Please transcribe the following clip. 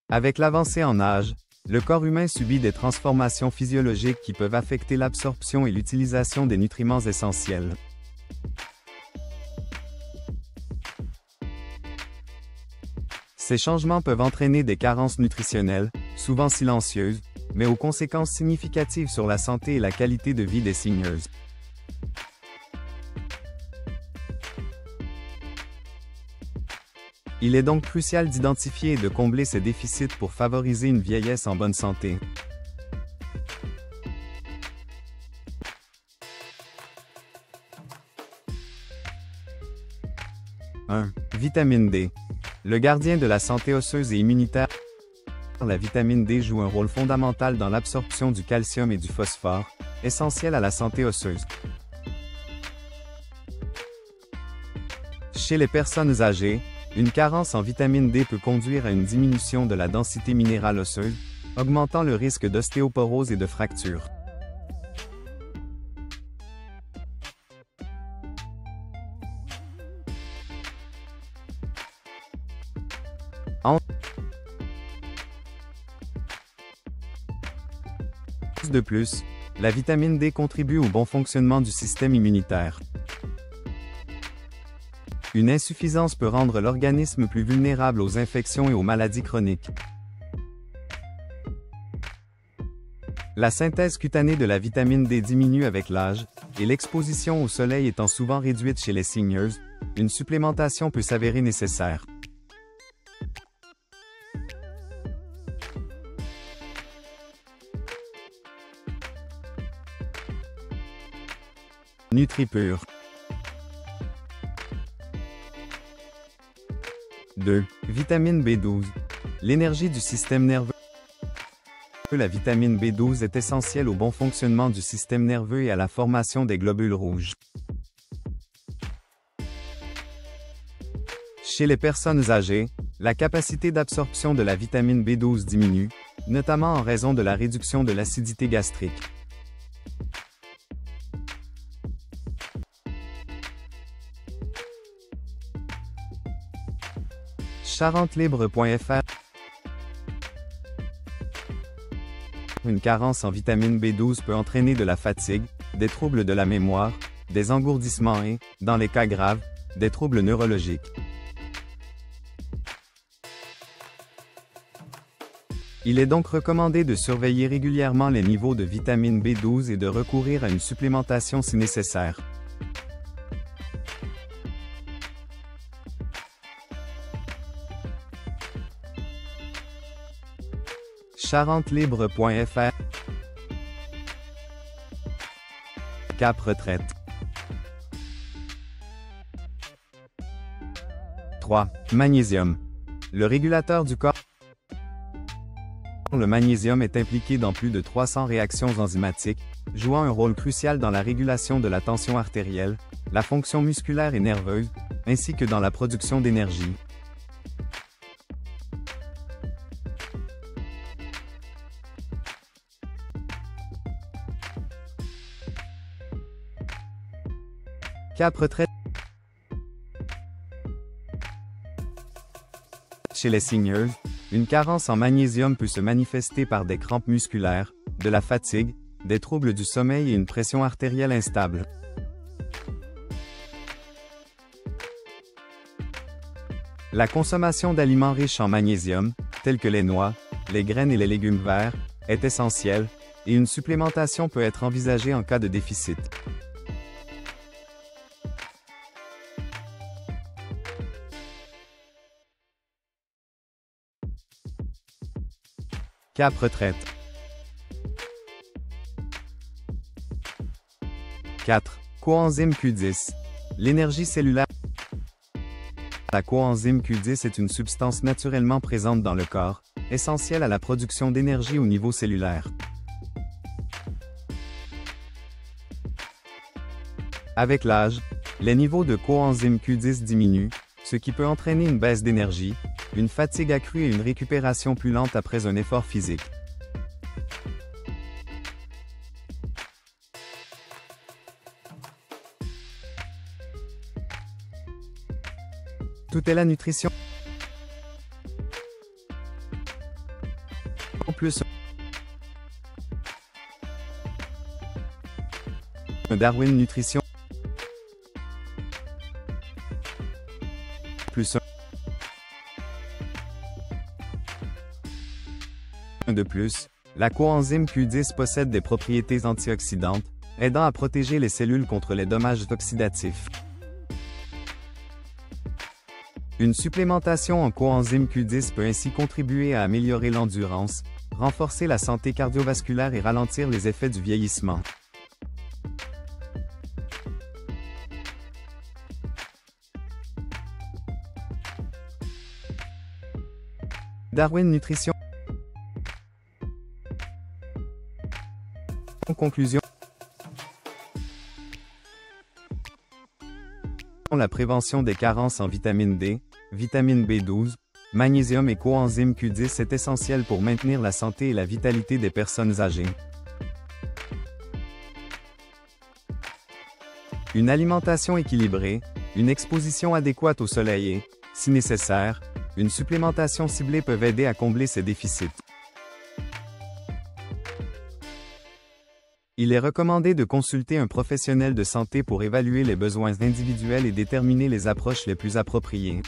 Avec l'avancée en âge, le corps humain subit des transformations physiologiques qui peuvent affecter l'absorption et l'utilisation des nutriments essentiels. Ces changements peuvent entraîner des carences nutritionnelles, souvent silencieuses, mais aux conséquences significatives sur la santé et la qualité de vie des seniors. Il est donc crucial d'identifier et de combler ces déficits pour favoriser une vieillesse en bonne santé. « 1. Vitamine D. Le gardien de la santé osseuse et immunitaire. La vitamine D joue un rôle fondamental dans l'absorption du calcium et du phosphore, essentiels à la santé osseuse. Chez les personnes âgées, une carence en vitamine D peut conduire à une diminution de la densité minérale osseuse, augmentant le risque d'ostéoporose et de fracture. De plus, la vitamine D contribue au bon fonctionnement du système immunitaire. Une insuffisance peut rendre l'organisme plus vulnérable aux infections et aux maladies chroniques. La synthèse cutanée de la vitamine D diminue avec l'âge, et l'exposition au soleil étant souvent réduite chez les seniors, une supplémentation peut s'avérer nécessaire. NutriPure. 2. Vitamine B12. L'énergie du système nerveux. La vitamine B12 est essentielle au bon fonctionnement du système nerveux et à la formation des globules rouges. Chez les personnes âgées, la capacité d'absorption de la vitamine B12 diminue, notamment en raison de la réduction de l'acidité gastrique. Charentelibre.fr. Une carence en vitamine B12 peut entraîner de la fatigue, des troubles de la mémoire, des engourdissements et, dans les cas graves, des troubles neurologiques. Il est donc recommandé de surveiller régulièrement les niveaux de vitamine B12 et de recourir à une supplémentation si nécessaire. Charentelibre.fr. Cap Retraite. 3. Magnésium. Le régulateur du corps. Le magnésium est impliqué dans plus de 300 réactions enzymatiques, jouant un rôle crucial dans la régulation de la tension artérielle, la fonction musculaire et nerveuse, ainsi que dans la production d'énergie. Cap Retraite. Chez les seniors, une carence en magnésium peut se manifester par des crampes musculaires, de la fatigue, des troubles du sommeil et une pression artérielle instable. La consommation d'aliments riches en magnésium, tels que les noix, les graines et les légumes verts, est essentielle, et une supplémentation peut être envisagée en cas de déficit. Cap Retraite. 4. Coenzyme Q10. L'énergie cellulaire. La coenzyme Q10 est une substance naturellement présente dans le corps, essentielle à la production d'énergie au niveau cellulaire. Avec l'âge, les niveaux de coenzyme Q10 diminuent, ce qui peut entraîner une baisse d'énergie, une fatigue accrue et une récupération plus lente après un effort physique. Tout est la nutrition. plus un Darwin Nutrition plus un de plus, la coenzyme Q10 possède des propriétés antioxydantes, aidant à protéger les cellules contre les dommages oxydatifs. Une supplémentation en coenzyme Q10 peut ainsi contribuer à améliorer l'endurance, renforcer la santé cardiovasculaire et ralentir les effets du vieillissement. Darwin Nutrition. En conclusion, la prévention des carences en vitamine D, vitamine B12, magnésium et coenzyme Q10 est essentielle pour maintenir la santé et la vitalité des personnes âgées. Une alimentation équilibrée, une exposition adéquate au soleil et, si nécessaire, une supplémentation ciblée peuvent aider à combler ces déficits. Il est recommandé de consulter un professionnel de santé pour évaluer les besoins individuels et déterminer les approches les plus appropriées.